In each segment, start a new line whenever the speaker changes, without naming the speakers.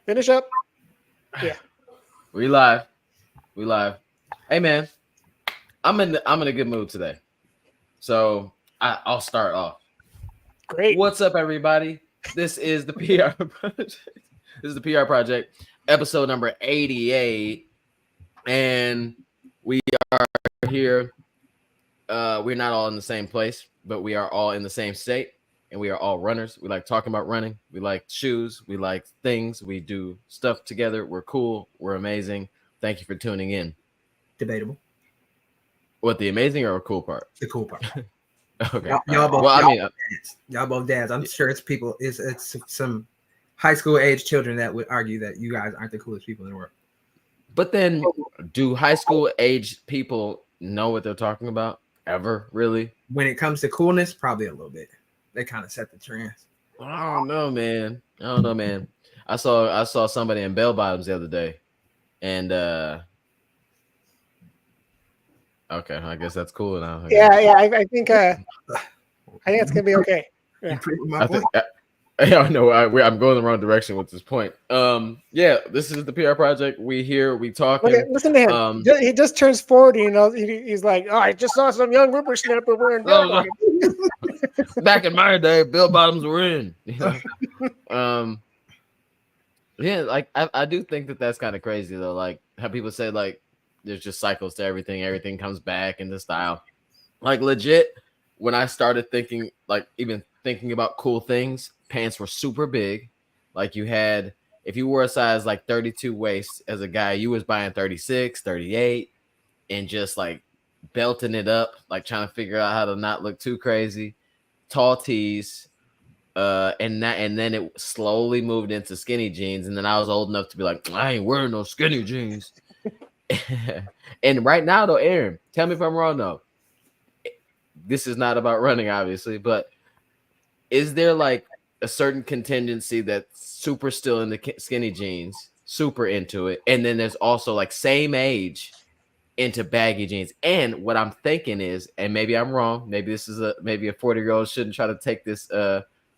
Finish up. Yeah.
We live. We live. Hey man, I'm in a good mood today. So I'll start off.
Great.
What's up, everybody? This is the PR project. This is the PR project, episode number 88. And we are here. We're not all in the same place, but we are all in the same state. And we are all runners. We like talking about running. We like shoes. We like things. We do stuff together. We're cool. We're amazing. Thank you for tuning in.
Debatable.
What, the amazing or a cool part?
The cool part.
Okay.
Y'all both.
Well, I mean,
dads. Y'all both dads. I'm sure it's people. It's some high school age children that would argue that you guys aren't the coolest people in the world.
but then do high school age people know what they're talking about ever? Really?
When it comes to coolness, probably a little bit. They kind of set the trends.
I don't know, man. I saw somebody in bell bottoms the other day, and okay, I guess that's cool now.
Yeah. I think it's gonna be okay. Yeah.
You proved my
I
point.
think. I know I'm going the wrong direction with this point. Yeah, this is the PR project. We here, we talking.
Listen to him. He just turns 40. You know, he's like, oh, I just saw some young whippersnapper wearing bell bottoms.
Back in my day, bell bottoms were in. You know? Yeah, like I do think that's kind of crazy though. Like how people say like there's just cycles to everything. Everything comes back into style. Like legit, when I started thinking, like even thinking about cool things, pants were super big. Like you had, if you wore a size like 32 waist as a guy, you was buying 36, 38 and just like belting it up, like trying to figure out how to not look too crazy. Tall tees, and then it slowly moved into skinny jeans, and then I was old enough to be like, I ain't wearing no skinny jeans. And right now though, Aaron, tell me if I'm wrong though. This is not about running, obviously, but is there like a certain contingency that's super still in the skinny jeans, super into it, and then there's also like same age into baggy jeans? And what I'm thinking is, and maybe I'm wrong, maybe this is maybe a 40-year-old shouldn't try to take this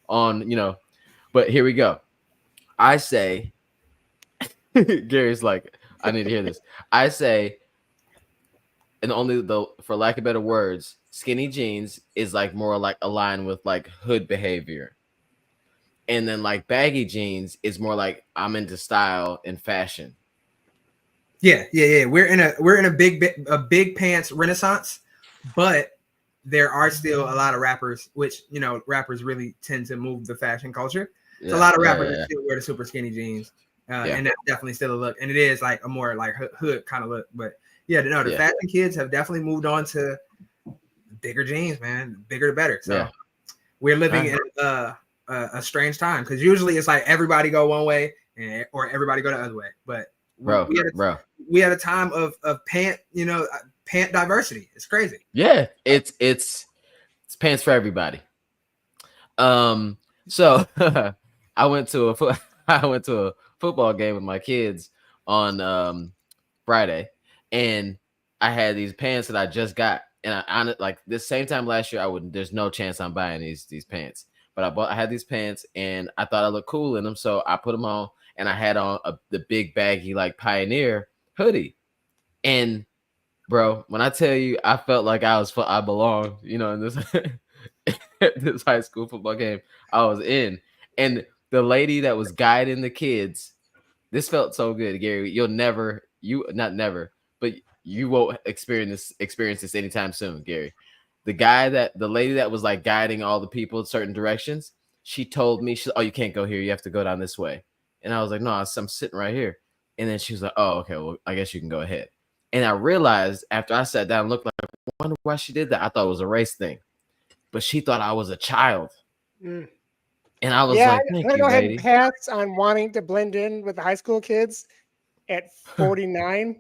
on, you know, but here we go. I say, Gary's like, I need to hear this. I say, and only though, for lack of better words, skinny jeans is like more like aligned with like hood behavior. And then like baggy jeans is more like I'm into style and fashion.
Yeah. We're in a big pants renaissance, but there are still a lot of rappers, which rappers really tend to move the fashion culture. Yeah, so a lot of rappers still wear the super skinny jeans, and that's definitely still a look. And it is like a more like hood kind of look. But yeah, no, the fashion kids have definitely moved on to bigger jeans, man. Bigger the better. So we're living in a strange time because usually it's like everybody go one way or everybody go the other way. But we had a time of pant diversity. It's crazy.
Yeah, it's pants for everybody. So I went to a football game with my kids on Friday, and I had these pants that I just got, and I like this same time last year there's no chance I'm buying these pants, but I had these pants and I thought I looked cool in them, so I put them on, and I had on the big baggy like Pioneer hoodie. And bro, when I tell you, I felt like I belonged, in this this high school football game I was in. And the lady that was guiding the kids, this felt so good, Gary. You won't experience this anytime soon, Gary. The lady that was like guiding all the people in certain directions, she told me, oh, you can't go here, you have to go down this way. And I was like, no, I'm sitting right here. And then she was like, oh, okay, well, I guess you can go ahead. And I realized after I sat down and looked, like, I wonder why she did that. I thought it was a race thing, but she thought I was a child. And I was like, thank you, lady.
I had paths on wanting to blend in with the high school kids at 49.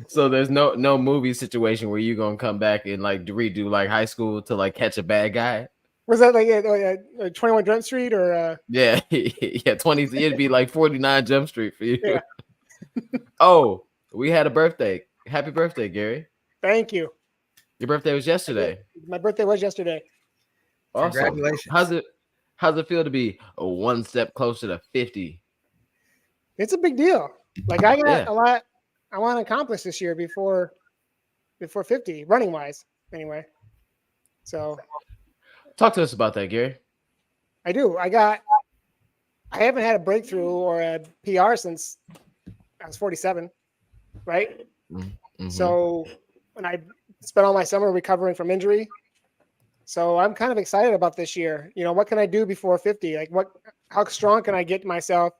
So there's no movie situation where you're going to come back and like redo like high school to like catch a bad guy.
Was that like 21 Jump Street or?
Yeah, 20. It'd be like 49 Jump Street for you. Yeah. Oh, we had a birthday. Happy birthday, Gary.
Thank you.
Your birthday was yesterday.
My birthday was yesterday.
Awesome. Congratulations. How's it feel to be one step closer to 50?
It's a big deal. Like I got
Yeah.
a lot I want to accomplish this year before 50, running wise, anyway. So
Talk to us about that, Gary.
I do. I haven't had a breakthrough or a PR since I was 47, right?
Mm-hmm.
So when I spent all my summer recovering from injury, so I'm kind of excited about this year. You know, what can I do before 50? Like how strong can I get myself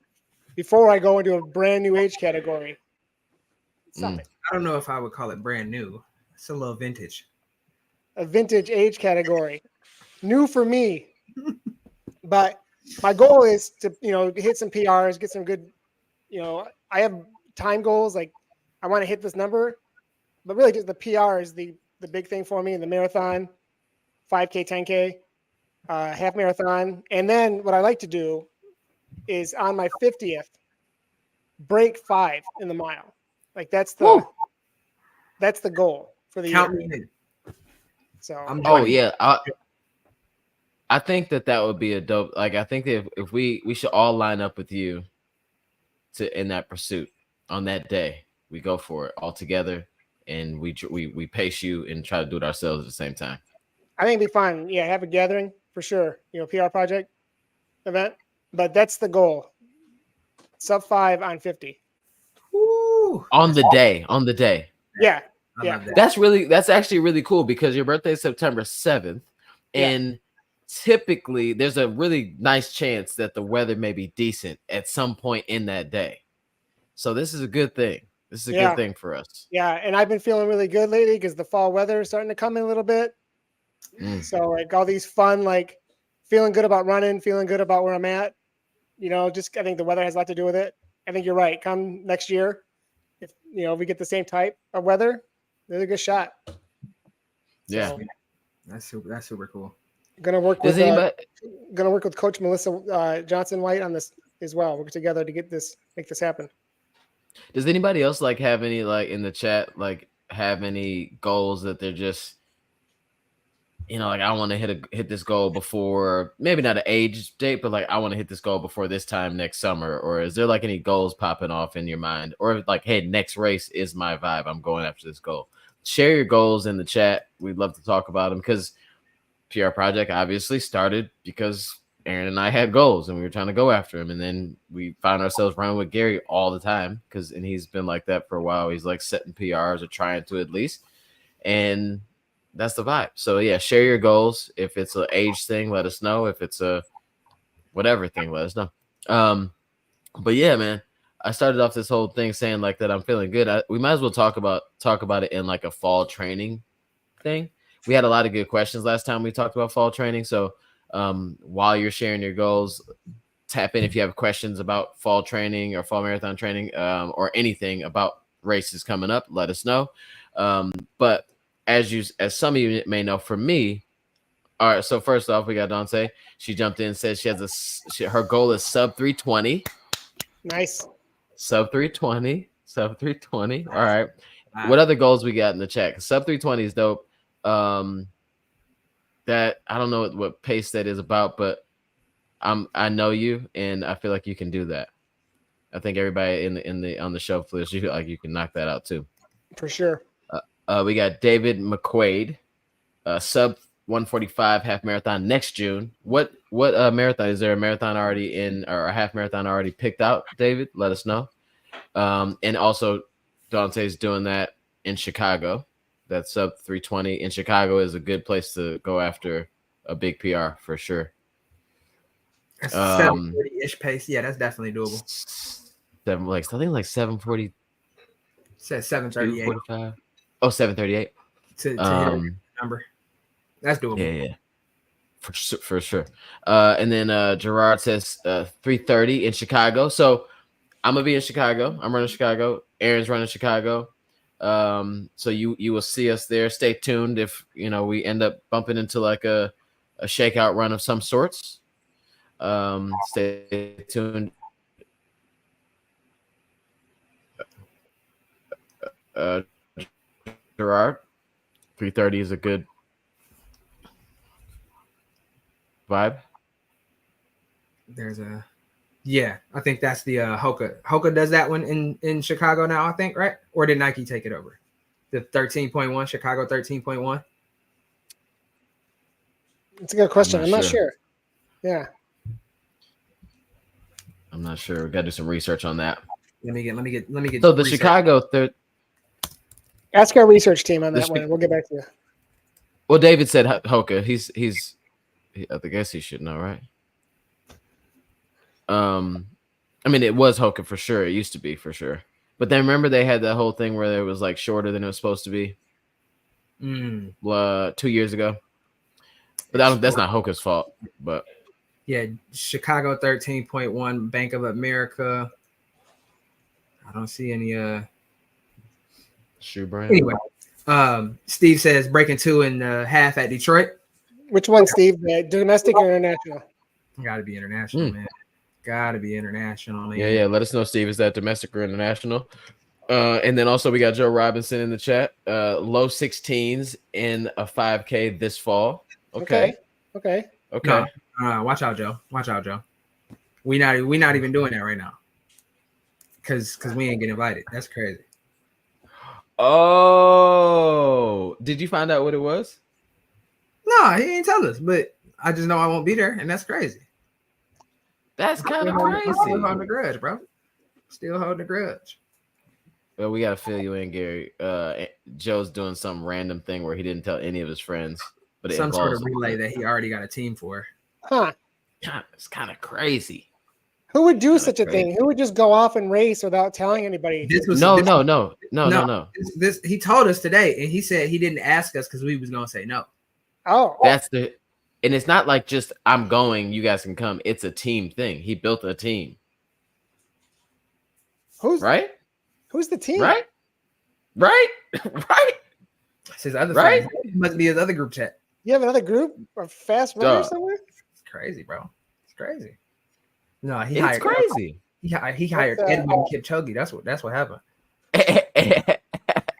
before I go into a brand new age category? Stop it.
I don't know if I would call it brand new. It's a little vintage.
A vintage age category. New for me. But my goal is to, hit some PRs, get some good, I have time goals. Like I want to hit this number, but really just the PR is the big thing for me in the marathon, 5K, 10K, half marathon. And then what I like to do is on my 50th, break 5 in the mile. Like that's the goal for the
Count
year.
me in.
So
yeah. I think that would be a dope. Like I think that if we should all line up with you in that pursuit on that day. We go for it all together, and we pace you and try to do it ourselves at the same time.
I think it'd be fun. Yeah, have a gathering for sure. PR project event, but that's the goal. Sub 5 on 50.
Woo.
On the day.
Yeah.
I love that.
That's actually really cool because your birthday is September 7th, and typically there's a really nice chance that the weather may be decent at some point in that day. So this is a good thing. This is a good thing for us.
Yeah, and I've been feeling really good lately because the fall weather is starting to come in a little bit. So like all these fun, like feeling good about running, feeling good about where I'm at. Just I think the weather has a lot to do with it. I think you're right. Come next year, if we get the same type of weather, there's a good shot.
Yeah,
so,
that's super cool.
Gonna work with Coach Melissa Johnson White on this as well. Work together to make this happen.
Does anybody else have any in the chat have any goals that they're just I want to hit this goal before, maybe not an age date, but I want to hit this goal before this time next summer? Or is there any goals popping off in your mind? Or hey, next race is my vibe, I'm going after this goal? Share your goals in the chat. We'd love to talk about them because PR Project obviously started because Aaron and I had goals and we were trying to go after them. And then we found ourselves running with Gary all the time and he's been like that for a while. He's setting PRs or trying to at least. And that's the vibe. So yeah, share your goals. If it's an age thing, let us know. If it's a whatever thing, let us know. But yeah, man, I started off this whole thing saying that I'm feeling good. We might as well talk about it in a fall training thing. We had a lot of good questions last time we talked about fall training. So while you're sharing your goals, tap in if you have questions about fall training or fall marathon training or anything about races coming up. Let us know. But as some of you may know, for me, all right. So first off, we got Dante. She jumped in and said she has her goal is sub 320.
Nice.
Sub 320. Sub 320. All right.
Wow.
What other goals we got in the chat? Sub 320 is dope. That I don't know what pace that is about, but I know you and I feel like you can do that. I think everybody on the show feels you feel like you can knock that out too.
For sure.
We got David McQuaid, sub 145 half marathon next June. What marathon is there? A marathon already in or a half marathon already picked out? David, let us know. And also Dante's doing that in Chicago. That sub 320 in Chicago is a good place to go after a big PR for sure.
740-ish pace. Yeah, that's definitely doable.
I think 740.
Says 738.
45. Oh, 738.
To hit a number. That's doable.
Yeah. For sure. And then Gerard says 330 in Chicago. So I'm gonna be in Chicago. I'm running Chicago. Aaron's running Chicago. So you will see us there. Stay tuned if we end up bumping into a shakeout run of some sorts. Stay tuned. Gerard, 330 is a good vibe.
There's a I think that's the Hoka. Hoka does that one in Chicago now, I think, right? Or did Nike take it over? The 13.1, Chicago 13.1.
It's a good question. I'm not
sure.
sure. Yeah.
I'm not sure. We got to do some research on that.
Let me get.
So the
research.
Chicago third.
Ask our research team on that
The
one. We'll get back to you.
Well, David said Hoka. I guess he should know, right? I mean, it was Hoka for sure. It used to be for sure. But then remember they had that whole thing where it was like shorter than it was supposed to be. 2 years ago. But that's not Hoka's fault. But
yeah, Chicago 13.1, Bank of America. I don't see any
shoe brand.
Anyway, Steve says breaking 2 in half at Detroit.
Which one, Steve? Domestic or international?
Got to be international, man. Got to be international, man.
Yeah. Let us know, Steve. Is that domestic or international? And then also we got Joe Robinson in the chat. Low 16s in a 5K this fall. Okay.
No, watch out, Joe. Watch out, Joe. We not even doing that right now. Cause we ain't getting invited. That's crazy.
Oh, did you find out what it was?
No, he ain't tell us, but I just know I won't be there, and that's crazy.
That's kind of
I'm still
crazy.
holding the grudge, bro. Still holding the grudge.
Well, we gotta fill you in, Gary. Joe's doing some random thing where he didn't tell any of his friends, but it
Some sort
involves
of relay that he already got a team for.
Huh.
It's kind of crazy.
Who would do such a thing? Who would just go off and race without telling anybody?
No.
This he told us today, and he said he didn't ask us because we was gonna say no.
Oh,
and it's not like just I'm going, you guys can come. It's a team thing. He built a team.
Who's the team?
Right.
It's his other
Right?
friend. It must be his other group chat.
You have another group of fast runners somewhere?
It's crazy, bro. It's crazy. No,
It's crazy.
He hired Edwin Kipchoge. That's what happened.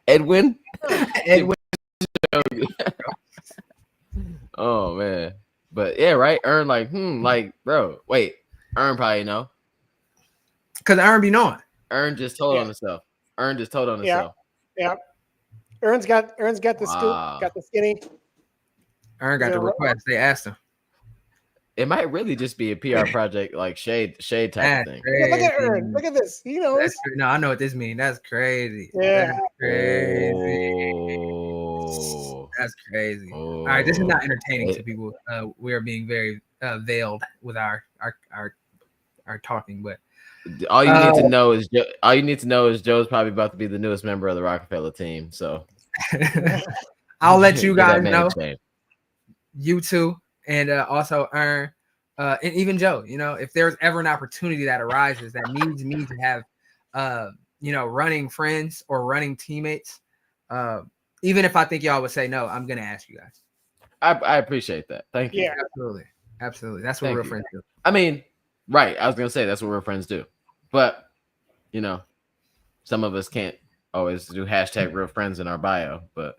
Edwin.
Edwin.
Oh man, but yeah, right. Earn like bro. Wait, Earn probably know.
Because Aaron be knowing.
Earn just told on himself. Earn just told on himself.
Yeah. Ern's got the scoop, got the skinny.
Aaron got the request. They asked him.
It might really just be a PR project, like shade type of thing.
Look at Ern. Look at this. He knows.
No, I know what this means. That's crazy.
Yeah.
That's crazy.
Oh.
That's crazy.
Oh.
All right, this is not entertaining to people. We are being very veiled with our talking, but
all you need to know is Joe's probably about to be the newest member of the Rockefeller team. So
I'll let you guys know.
Change.
You too, and also Ern, and even Joe. You know, if there's ever an opportunity that arises that needs me to have, running friends or running teammates, even if I think y'all would say no, I'm gonna ask you guys.
I appreciate that. Thank you.
Yeah,
absolutely. That's what real friends do.
I mean, right? I was gonna say that's what real friends do, but some of us can't always do #real friends in our bio, but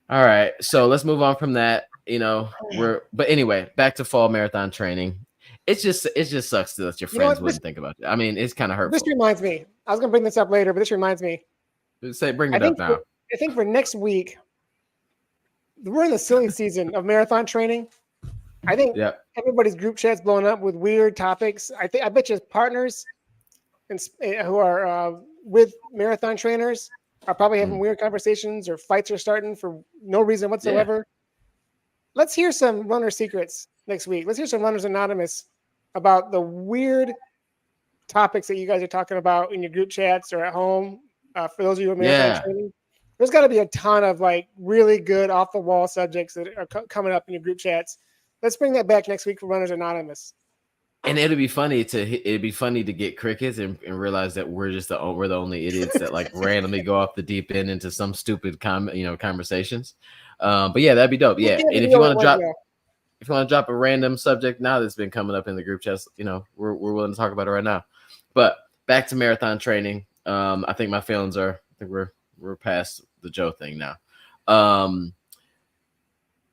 All right, so let's move on from that. But anyway, back to fall marathon training. It just sucks that your friends wouldn't think about it. I mean, it's kind of hurtful.
This reminds me. I was gonna bring this up later, but this reminds me.
Bring it up now.
I think for next week, we're in the silly season of marathon training. I think everybody's group chat's blowing up with weird topics. I bet you partners who are with marathon trainers are probably having weird conversations, or fights are starting for no reason whatsoever. Yeah. Let's hear some runner secrets next week. Let's hear some Runners Anonymous about the weird topics that you guys are talking about in your group chats or at home. For those of you in marathon training, there's got to be a ton of really good off the wall subjects that are coming up in your group chats. Let's bring that back next week for Runners Anonymous.
And it'd be funny to get crickets and realize that we're the only idiots that randomly go off the deep end into some stupid conversations. But yeah, that'd be dope. Yeah, and if you want to drop a random subject now that's been coming up in the group chats, we're willing to talk about it right now. But back to marathon training. I think my feelings are. I think we're past the Joe thing now.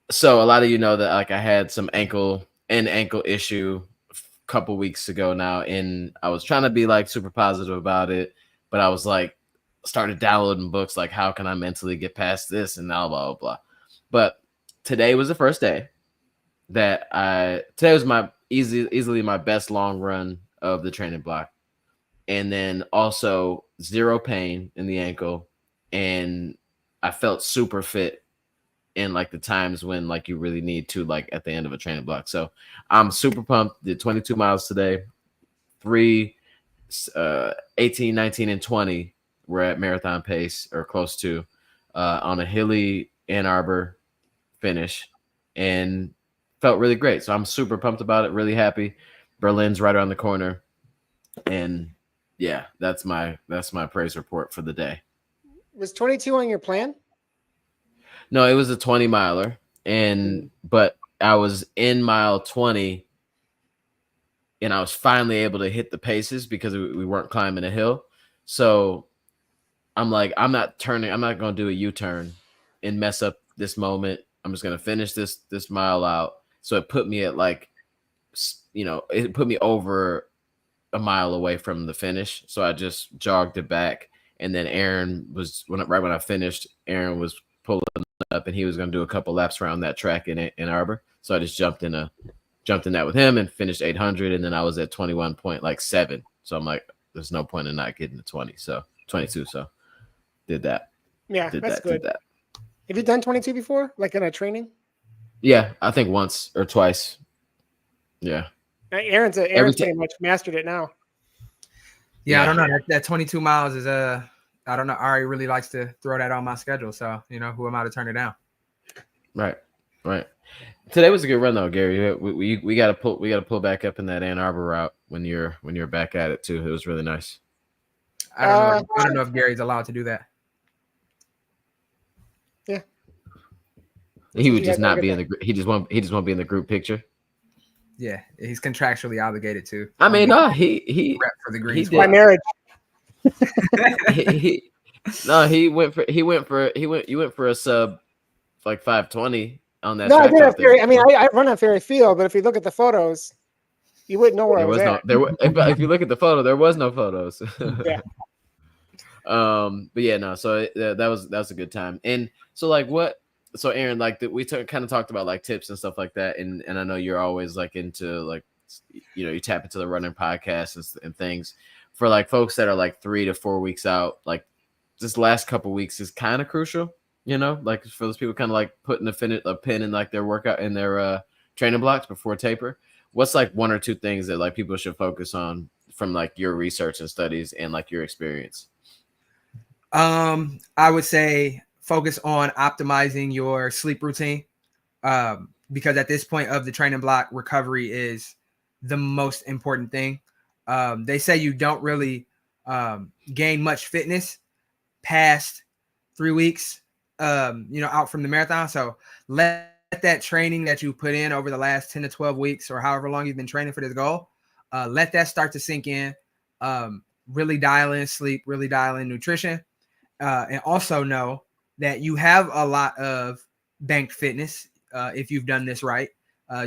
So a lot of you know that I had some ankle an ankle issue a couple weeks ago now, and I was trying to be like super positive about it, but I was like started downloading books like how can I mentally get past this and blah blah blah. But today was the first day that today was my easily my best long run of the training block, and then also zero pain in the ankle, and I felt super fit in like the times when like you really need to, like at the end of a training block. So I'm super pumped. Did 22 miles today. 18, 19, and 20 were at marathon pace or close to, on a hilly Ann Arbor finish, and felt really great. So I'm super pumped about it, really happy. Berlin's right around the corner. And yeah, that's my praise report for the day.
Was 22 on your plan?
No, it was a 20 miler, but I was in mile 20, and I was finally able to hit the paces because we weren't climbing a hill. So I'm like, I'm not going to do a U-turn and mess up this moment. I'm just going to finish this mile out. So it put me at like, it put me over a mile away from the finish. So I just jogged it back. And then Aaron was right when I finished, Aaron was pulling up, and he was going to do a couple laps around that track in Ann Arbor. So I just jumped in that with him and finished 800. And then I was at 21.7. So I'm like, there's no point in not getting to 22. So did that.
Yeah, that's good. Have you done 22 before, like in a training?
Yeah, I think once or twice. Yeah.
Aaron's pretty much mastered it now.
Yeah, I don't know. That 22 miles is I don't know. Ari really likes to throw that on my schedule. So, who am I to turn it down?
Right. Today was a good run though, Gary. We got to pull back up in that Ann Arbor route when you're back at it too. It was really nice.
I don't know if Gary's allowed to do that.
Yeah.
He would just not be in the. He just won't be in the group picture.
Yeah, he's contractually obligated to.
I mean, no, he
rep for the Greens.
My marriage.
You went for a sub like 520 on that.
No, I did at Ferry. I mean, I run at Ferry Field, but if you look at the photos, you wouldn't know where I was at.
But if you look at the photo, there was no photos.
Yeah.
But yeah, no. So that was a good time. And so like what? So Aaron, like we kind of talked about like tips and stuff like that, and I know you're always like into like, you tap into the running podcast and things for like folks that are like 3 to 4 weeks out. Like this last couple weeks is kind of crucial, like for those people kind of like putting a pin in like their workout in their training blocks before taper. What's like one or two things that like people should focus on from like your research and studies and like your experience?
I would say focus on optimizing your sleep routine, because at this point of the training block, recovery is the most important thing. They say you don't really gain much fitness past 3 weeks, out from the marathon. So let that training that you put in over the last 10 to 12 weeks or however long you've been training for this goal, let that start to sink in. Really dial in sleep, really dial in nutrition, and also know that you have a lot of banked fitness. If you've done this right,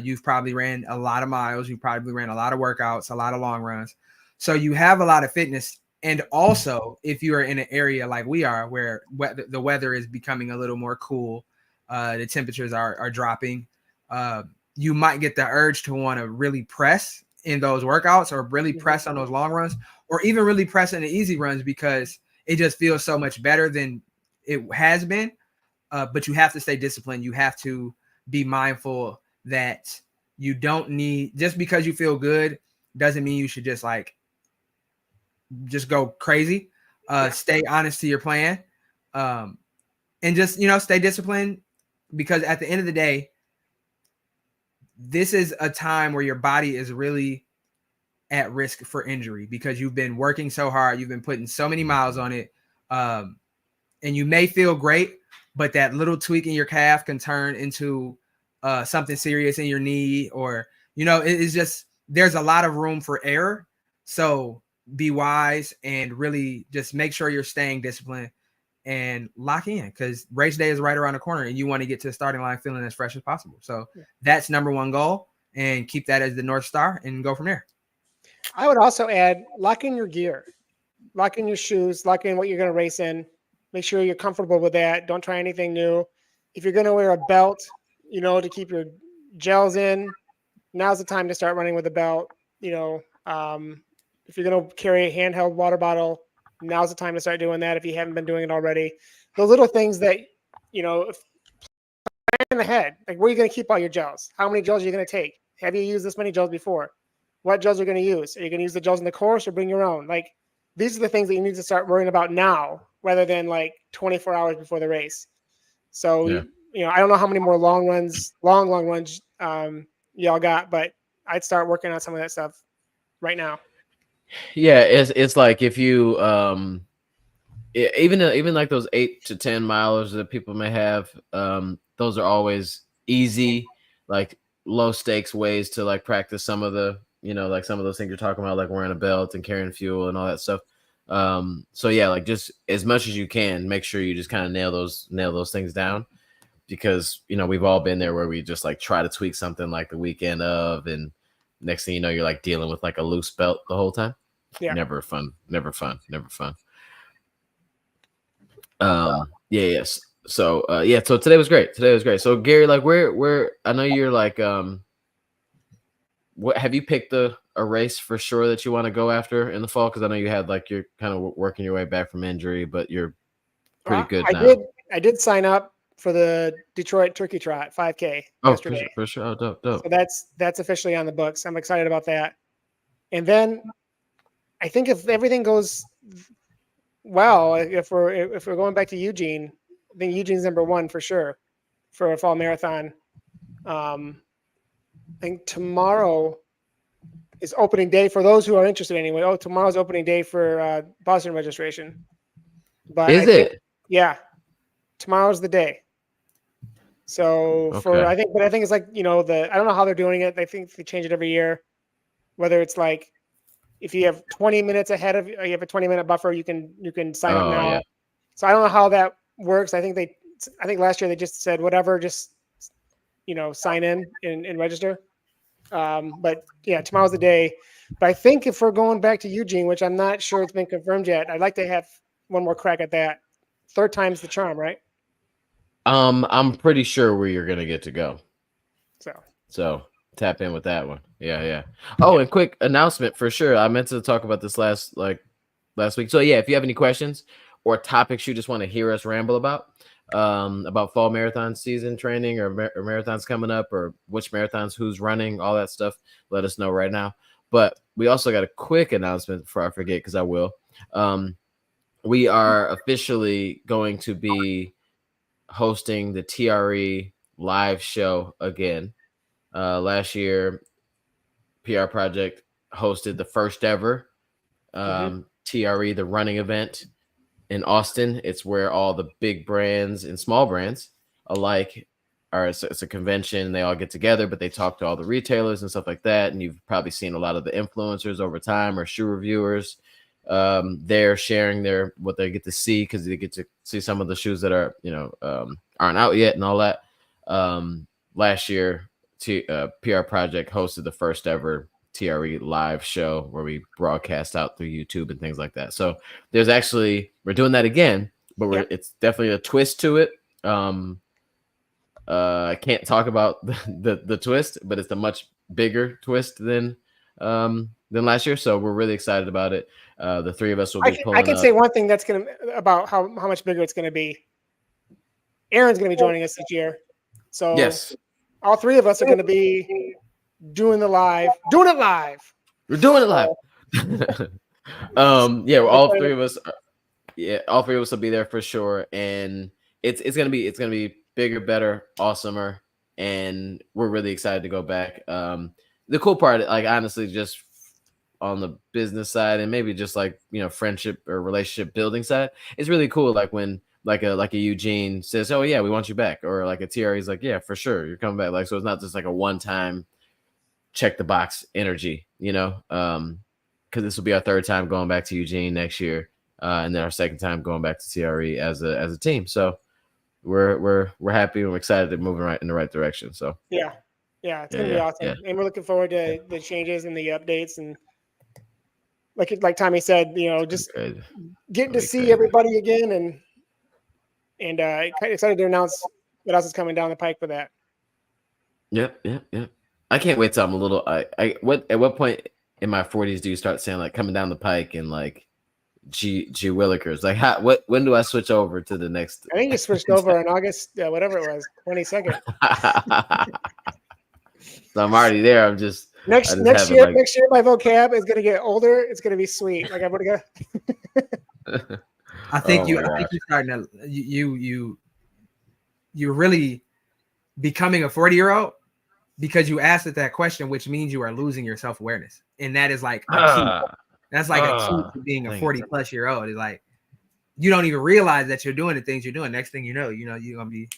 you've probably ran a lot of miles. You probably ran a lot of workouts, a lot of long runs. So you have a lot of fitness. And also, if you are in an area like we are, where the weather is becoming a little more cool, the temperatures are dropping, you might get the urge to want to really press in those workouts, or really press on those long runs, or even really press in the easy runs, because it just feels so much better than it has been. But you have to stay disciplined. You have to be mindful that you don't need, just because you feel good doesn't mean you should just go crazy. Stay honest to your plan, and just, stay disciplined, because at the end of the day, this is a time where your body is really at risk for injury, because you've been working so hard. You've been putting so many miles on it. And you may feel great, but that little tweak in your calf can turn into something serious in your knee, or, it's just, there's a lot of room for error. So be wise and really just make sure you're staying disciplined and lock in, because race day is right around the corner and you want to get to the starting line feeling as fresh as possible. So that's number one goal. and keep that as the North Star and go from there.
I would also add lock in your gear, lock in your shoes, lock in what you're going to race in. Make sure you're comfortable with that. Don't try anything new. If you're going to wear a belt, to keep your gels in, now's the time to start running with a belt. If you're going to carry a handheld water bottle, now's the time to start doing that if you haven't been doing it already. Those little things that, if in the head, like where are you going to keep all your gels? How many gels are you going to take? Have you used this many gels before? What gels are you going to use? Are you going to use the gels in the course or bring your own? Like, these are the things that you need to start worrying about now rather than like 24 hours before the race. So, I don't know how many more long runs y'all got, but I'd start working on some of that stuff right now.
Yeah, it's like if you even like those 8 to 10 milers that people may have, those are always easy, like low stakes ways to like practice some of the, like some of those things you're talking about, like wearing a belt and carrying fuel and all that stuff. So yeah, like just as much as you can, make sure you just kind of nail those things down, because we've all been there where we just like try to tweak something like the weekend of, and next thing you know, you're like dealing with like a loose belt the whole time.
Yeah.
Never fun. Yes. So so today was great. So Gary, like where I know you're like what have you picked a race for sure that you want to go after in the fall? Because I know you had like you're kind of working your way back from injury, but you're pretty good now.
I did sign up for the Detroit Turkey Trot 5K yesterday.
For sure. Oh, dope.
So that's officially on the books. I'm excited about that. And then I think if everything goes well, if we're going back to Eugene, I think Eugene's number one for sure for a fall marathon. I think tomorrow is opening day for those who are interested anyway. Oh, tomorrow's opening day for Boston registration. But
is it?
Yeah, tomorrow's the day. So I think it's like, I don't know how they're doing it. I think they change it every year. Whether it's like, if you have 20 minutes ahead of you have a 20-minute buffer, you can sign up now. Yeah. So I don't know how that works. I think last year they just said whatever, just sign in and register. But yeah, tomorrow's the day. But I think if we're going back to Eugene, which I'm not sure it's been confirmed yet, I'd like to have one more crack at that. Third time's the charm, right?
I'm pretty sure where you're gonna get to go.
So
tap in with that one. Yeah. Oh, and quick announcement for sure. I meant to talk about this last week. So yeah, if you have any questions or topics you just want to hear us ramble about fall marathon season training or marathons coming up, or which marathons who's running, all that stuff, let us know right now. But we also got a quick announcement before I forget, because I will. We are officially going to be hosting the TRE live show again. Last year, PR Project hosted the first ever TRE, the running event in Austin. It's where all the big brands and small brands alike are. It's a convention. They all get together, but they talk to all the retailers and stuff like that. And you've probably seen a lot of the influencers over time, or shoe reviewers. They're sharing what they get to see, because they get to see some of the shoes that are aren't out yet and all that. Last year, PR Project hosted the first ever TRE live show where we broadcast out through YouTube and things like that. So we're doing that again, but it's definitely a twist to it. I can't talk about the twist, but it's a much bigger twist than last year. So we're really excited about it. The three of us will be pulling
I can say one thing that's about how much bigger it's gonna be. Aaron's gonna be joining us this year. So
yes,
all three of us are gonna be doing it live.
We're doing it live. All three of us. All three of us will be there for sure, and it's gonna be bigger, better, awesomer, and we're really excited to go back. The cool part, like honestly, just on the business side and maybe just like friendship or relationship building side, it's really cool. Like when like a Eugene says, "Oh yeah, we want you back," or like a TRE is like, "Yeah, for sure, you're coming back." Like, so it's not just like a one-time check the box energy, because this will be our third time going back to Eugene next year, and then our second time going back to TRE as a team. So we're happy and we're excited to moving right in the right direction. So
yeah, Yeah, it's
Yeah,
gonna be
yeah,
awesome,
yeah.
and we're looking forward to the changes and the updates, and like Tommy said, just
Crazy.
getting
That'd
to
be
see
crazy.
everybody again, and excited to announce what else is coming down the pike for that.
Yep, yep, yep. I can't wait till I'm a little. At what point in my 40s do you start saying like coming down the pike and like G Willikers? Like when do I switch over to the next?
I think you switched over on August, whatever it was, 22nd.
So I'm already there. I just
Next
have it
year,
like
my vocab is gonna get older. It's gonna be sweet. Like I'm gonna go.
I think
Oh my
I think
gosh.
you're starting to you're really becoming a 40-year-old because you asked it that question, which means you are losing your self-awareness. And that is like a key.
Ah,
That's like a key to being a 40 plus year old. Is like you don't even realize that you're doing the things you're doing. Next thing you know, you're gonna be.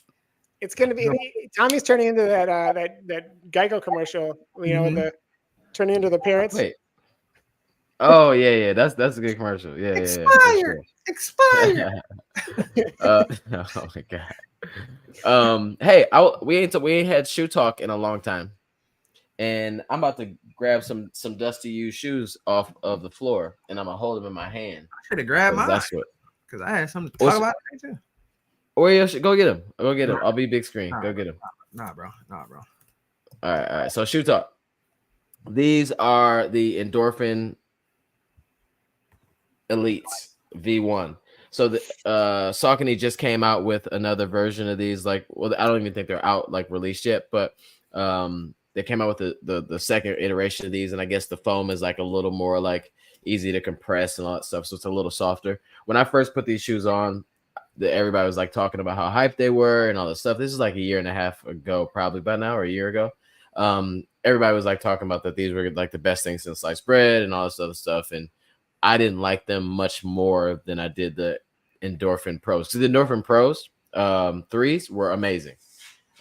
It's gonna be. Tommy's turning into that Geico commercial. The turning into the parents.
wait. Oh yeah. That's a good commercial. Yeah,
Expired. Expired.
Oh my god. Hey, we ain't had shoe talk in a long time, and I'm about to grab some dusty used shoes off of the floor, and I'm gonna hold them in my hand.
I should have grabbed mine.
That's what.
Because I had something to talk about today too.
Or you go get him. Go get him. I'll be big screen. Go get him.
Nah, bro.
All right. So shoe talk. These are the Endorphin Elites V1. So the Saucony just came out with another version of these. Like, well, I don't even think they're out like released yet, but they came out with the second iteration of these, and I guess the foam is like a little more like easy to compress and all that stuff, so it's a little softer. When I first put these shoes on, everybody was like talking about how hyped they were and all this stuff. This is like a year and a half ago, probably by now, or a year ago. Everybody was like talking about that these were like the best things since sliced bread and all this other stuff, and I didn't like them much more than I did the Endorphin Pros. So the Endorphin Pros 3s were amazing.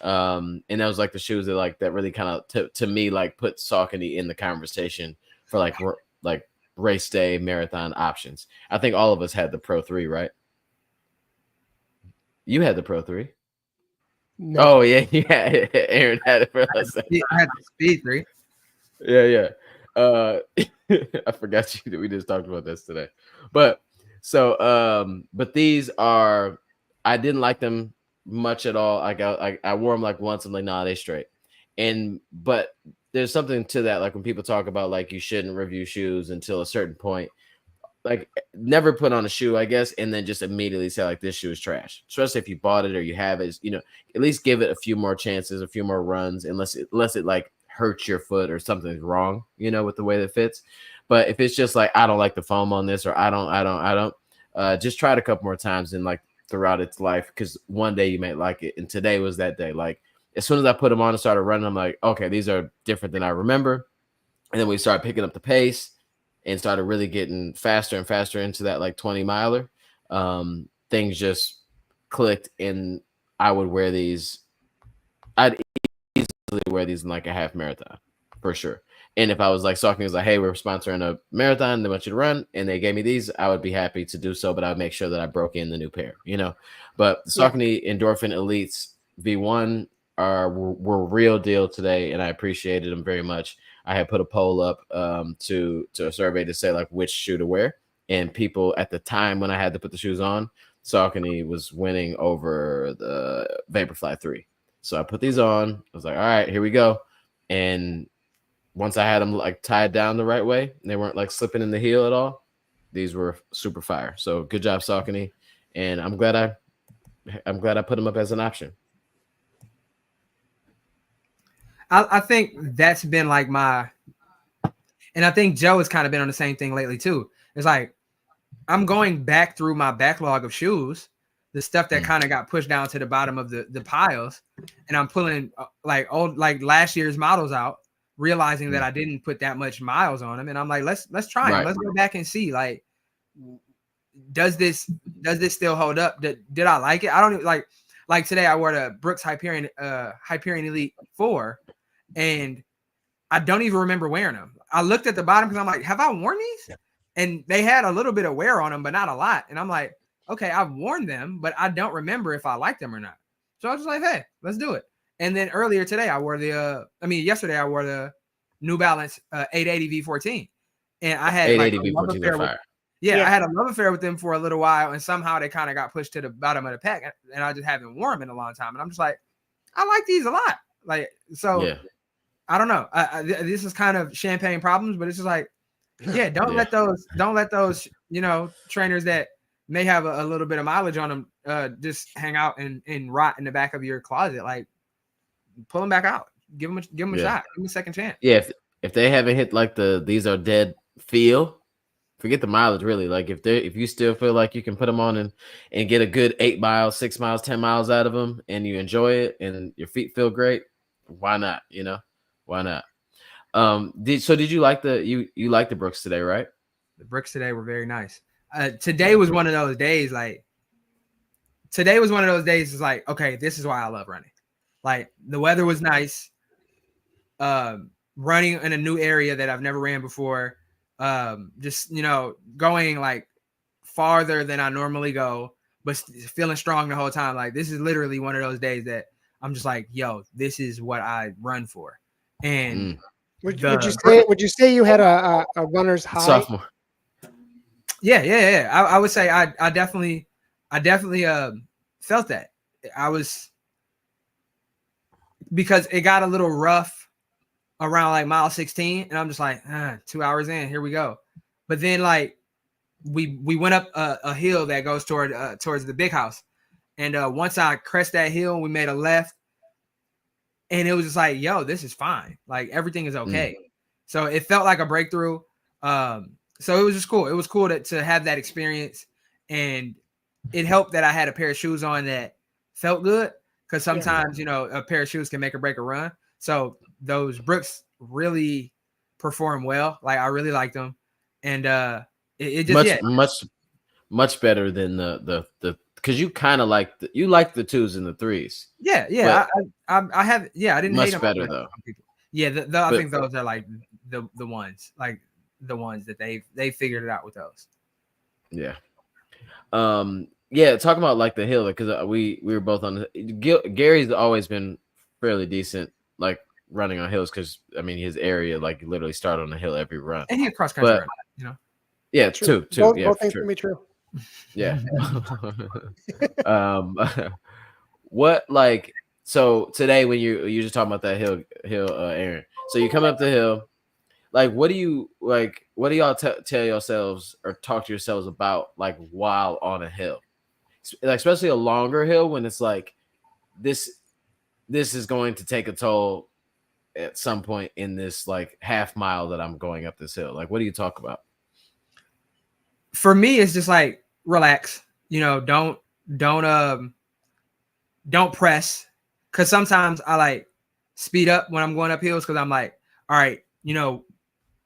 And that was like the shoes that really kind of to me like put Saucony in the conversation for like race day marathon options. I think all of us had the Pro 3, right? You had the Pro 3. No. Oh yeah, Aaron had it for us.
I had the Speed 3.
Yeah. I forgot that we just talked about this today. But but these are, I didn't like them much at all. I wore them like once. I'm like, nah, they straight. But there's something to that. Like when people talk about like you shouldn't review shoes until a certain point, like never put on a shoe, I guess, and then just immediately say like this shoe is trash. Especially if you bought it or you have it, at least give it a few more chances, a few more runs, unless it like hurts your foot or something's wrong, with the way that fits. But if it's just like I don't like the foam on this, or I don't, just try it a couple more times and like throughout its life, because one day you may like it, and today was that day. Like as soon as I put them on and started running, I'm like, okay, these are different than I remember. And then we started picking up the pace and started really getting faster and faster into that like 20 miler. Things just clicked, and I would wear these. I'd easily wear these in like a half marathon for sure. And if I was like Saucony was like, hey, we're sponsoring a marathon, they want you to run, and they gave me these, I would be happy to do so, but I would make sure that I broke in the new pair, But the Saucony Endorphin Elites V1 were real deal today, and I appreciated them very much. I had put a poll up to a survey to say like which shoe to wear, and people at the time when I had to put the shoes on, Saucony was winning over the Vaporfly 3. So I put these on. I was like, all right, here we go. And once I had them like tied down the right way, and they weren't like slipping in the heel at all, these were super fire. So good job, Saucony. And I'm glad I put them up as an option.
I think that's been like and I think Joe has kind of been on the same thing lately too. It's like I'm going back through my backlog of shoes, the stuff that kind of got pushed down to the bottom of the piles, and I'm pulling like last year's models out, realizing that I didn't put that much miles on them, and I'm like, let's try them. Let's go back and see, like, does this still hold up? Did I like it? I don't even, like today I wore the Brooks Hyperion Elite 4, and I don't even remember wearing them. I looked at the bottom because I'm like, have I worn these? And they had a little bit of wear on them, but not a lot. And I'm like, okay, I've worn them, but I don't remember if I like them or not. So I was just like, hey, let's do it. And then earlier today, yesterday I wore the New Balance 880 V14, and I had like
880
a love
V14
affair
are
with,
fire.
I had a love affair with them for a little while, and somehow they kind of got pushed to the bottom of the pack, and I just haven't worn them in a long time. And I'm just like, I like these a lot. Like, so
Yeah.
I don't know. This is kind of champagne problems, but it's just like, yeah, don't
Yeah.
let those, trainers that may have a little bit of mileage on them just hang out and rot in the back of your closet. Like, pull them back out. Give them a
Yeah.
shot. Give them a second chance.
Yeah, if they haven't hit like these are dead feel, forget the mileage really. Like if you still feel like you can put them on and get a good 8 miles, 6 miles, 10 miles out of them, and you enjoy it and your feet feel great, why not? Why not? Did you like you like the Brooks today, right?
The Brooks today were very nice. Today was one of those days. Like, today was one of those days. It's like, okay, this is why I love running. Like, the weather was nice. Running in a new area that I've never ran before. Just, going like farther than I normally go, but feeling strong the whole time. Like, this is literally one of those days that I'm just like, yo, this is what I run for. And
would you say you had a runner's high?
Sophomore.
Yeah. I would say I definitely felt that. Because it got a little rough around like mile 16, and I'm just like, 2 hours in, here we go. But then like we went up a hill that goes towards the big house, and once I crest that hill, we made a left, and it was just like, yo, this is fine. Like, everything is okay. So it felt like a breakthrough. So it was just cool. It was cool to have that experience, and it helped that I had a pair of shoes on that felt good, because sometimes, a pair of shoes can make or break a run. So those Brooks really perform well. Like, I really liked them. And it just
much better than the because you kind of like the 2s and the 3s.
Yeah. I have, I didn't hate them.
Much better though.
Yeah, I think those are like the ones, like the ones that they figured it out with those.
Yeah. Yeah, talking about like the hill, because we were both on Gary's always been fairly decent, like running on hills, because I mean his area, like, literally start on a hill every run.
And he cross country run,
Yeah,
true.
two.
Both things can be true.
Yeah. What, like, so today when you just talking about that hill, Aaron. So you come up the hill, like, what do y'all tell yourselves or talk to yourselves about, like, while on a hill, like, especially a longer hill, when it's like this is going to take a toll at some point in this like half mile that I'm going up this hill? Like, what do you talk about?
For me, it's just like, relax. Don't press, because sometimes I like speed up when I'm going up hills, because I'm like, all right,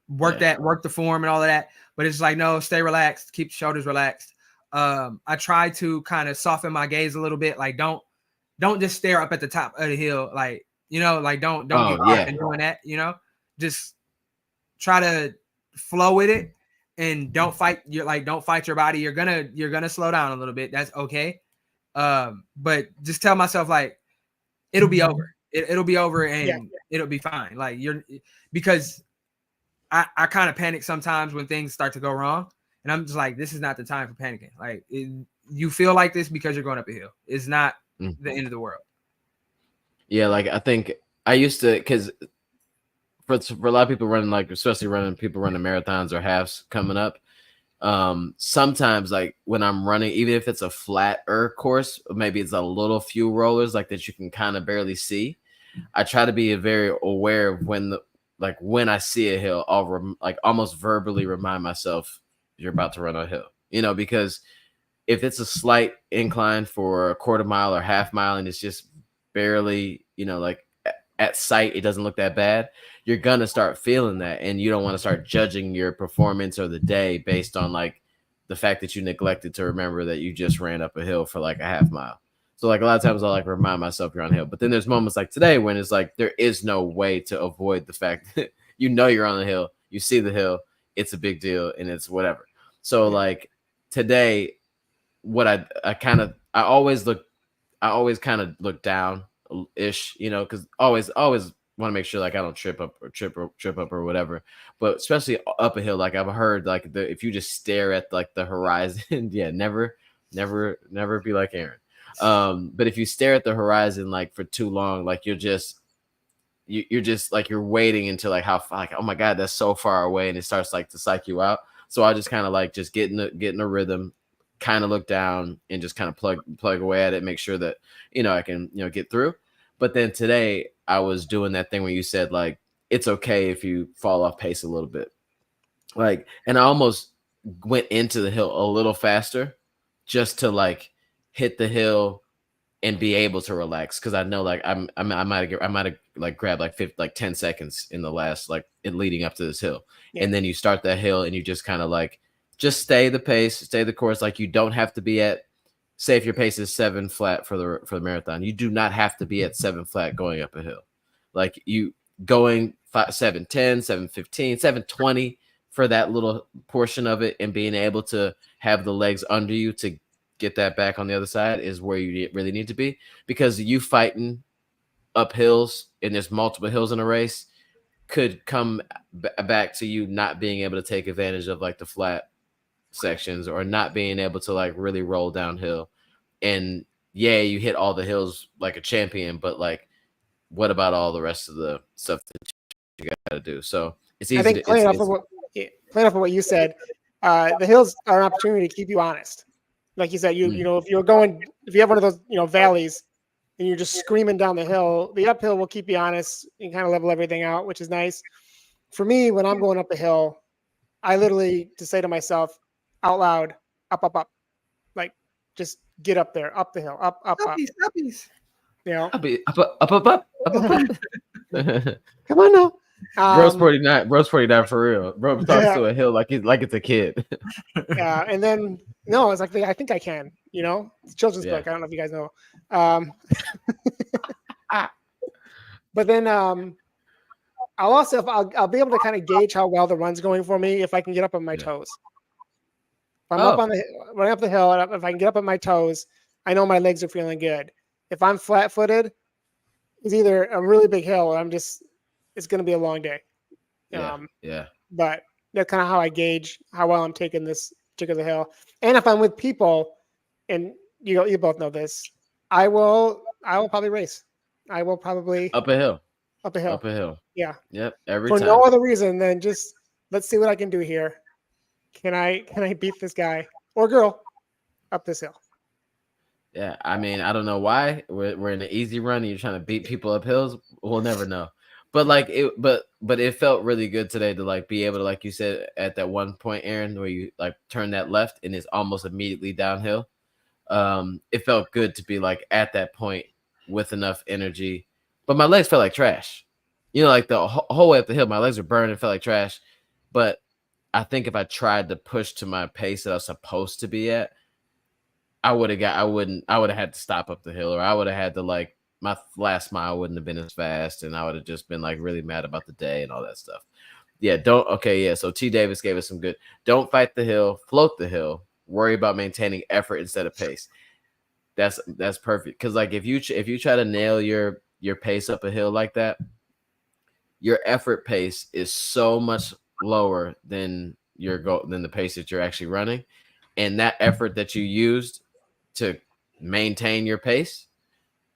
work the form and all of that. But it's like, no, stay relaxed, keep the shoulders relaxed. I try to kind of soften my gaze a little bit. Like, don't just stare up at the top of the hill. Like, like, don't get caught in doing that. Just try to flow with it, and don't fight your body. You're gonna slow down a little bit. That's okay. But just tell myself, like, it'll be over. It'll be over, and it'll be fine. Like, because I kind of panic sometimes when things start to go wrong, and I'm just like, this is not the time for panicking. Like, you feel like this because you're going up a hill. It's not the end of the world.
Yeah, like, I think I used to, because for a lot of people running, like, especially people running marathons or halves coming up, sometimes, like, when I'm running, even if it's a flatter course, maybe it's a little few rollers, like, that you can kind of barely see, I try to be very aware of when I see a hill, I'll like almost verbally remind myself, you're about to run a hill, because if it's a slight incline for a quarter mile or half mile, and it's just barely, like, at sight, it doesn't look that bad, you're gonna start feeling that, and you don't want to start judging your performance or the day based on, like, the fact that you neglected to remember that you just ran up a hill for like a half mile. So, like, a lot of times I'll like remind myself you're on a hill, but then there's moments like today when it's like there is no way to avoid the fact that you're on the hill, you see the hill, it's a big deal, and it's whatever. So, like, today, what I always kind of look down ish, you know, because always want to make sure like I don't trip up or whatever. But especially up a hill, like I've heard like if you just stare at like the horizon, yeah, never be like Aaron. But if you stare at the horizon like for too long, like you're just like you're waiting until like how like, oh my god, that's so far away, and it starts like to psych you out. So I just kind of like just get in a rhythm, kind of look down and just kind of plug away at it, make sure that I can get through. But then today I was doing that thing where you said like it's okay if you fall off pace a little bit, like, and I almost went into the hill a little faster just to like hit the hill and be able to relax, because I know like I might have like grabbed like 10 seconds in the last like in leading up to this hill. Yeah. And then you start that hill and you just kind of like just stay the pace, stay the course. Like you don't have to be at, say if your pace is 7 flat for the marathon, you do not have to be at 7 flat going up a hill. Like you going 7:10, 7:15, 7:20 for that little portion of it, and being able to have the legs under you to get that back on the other side is where you really need to be, because you fighting up hills and there's multiple hills in a race could come back to you not being able to take advantage of like the flat sections, or not being able to like really roll downhill. And yeah, you hit all the hills like a champion, but like what about all the rest of the stuff that you got to do? So it's easy. I think
playing off of what you said, the hills are an opportunity to keep you honest. Like you said, you know, if you have one of those, valleys and you're just screaming down the hill, the uphill will keep you honest and kind of level everything out, which is nice. For me, when I'm going up a hill, I literally just say to myself out loud, up, up, up. Like just get up there, up the hill, up, up, up.
Uppies.
You know? Up.
Come on now.
Bro's 49 for real. Bro talks to a hill like it's a kid.
Yeah, and then no, it's like I think I can. It's a children's book. I don't know if you guys know. But then I'll be able to kind of gauge how well the run's going for me if I can get up on my toes. If I'm running up the hill, if I can get up on my toes, I know my legs are feeling good. If I'm flat-footed, it's either a really big hill or it's going to be a long day.
Yeah.
But that's kind of how I gauge how well I'm taking this particular hill. And if I'm with people, and you both know this, I will probably race. I will probably
up a hill.
Yeah.
Yep. Every
time.
For
no other reason than just let's see what I can do here. Can I beat this guy or girl up this hill?
Yeah, I mean, I don't know why we're in an easy run and you're trying to beat people up hills. We'll never know. But like but it felt really good today to like be able to, like you said at that one point, Aaron, where you like turn that left and it's almost immediately downhill. It felt good to be like at that point with enough energy, but my legs felt like trash. Like the whole way up the hill, my legs were burning, felt like trash. But I think if I tried to push to my pace that I was supposed to be at, I would have had to stop up the hill, or I would have had to like my last mile wouldn't have been as fast, and I would have just been like really mad about the day and all that stuff. Yeah, so T Davis gave us some good. Don't fight the hill, float the hill. Worry about maintaining effort instead of pace. That's perfect, because like if you try to nail your pace up a hill like that, your effort pace is so much lower than than the pace that you're actually running, and that effort that you used to maintain your pace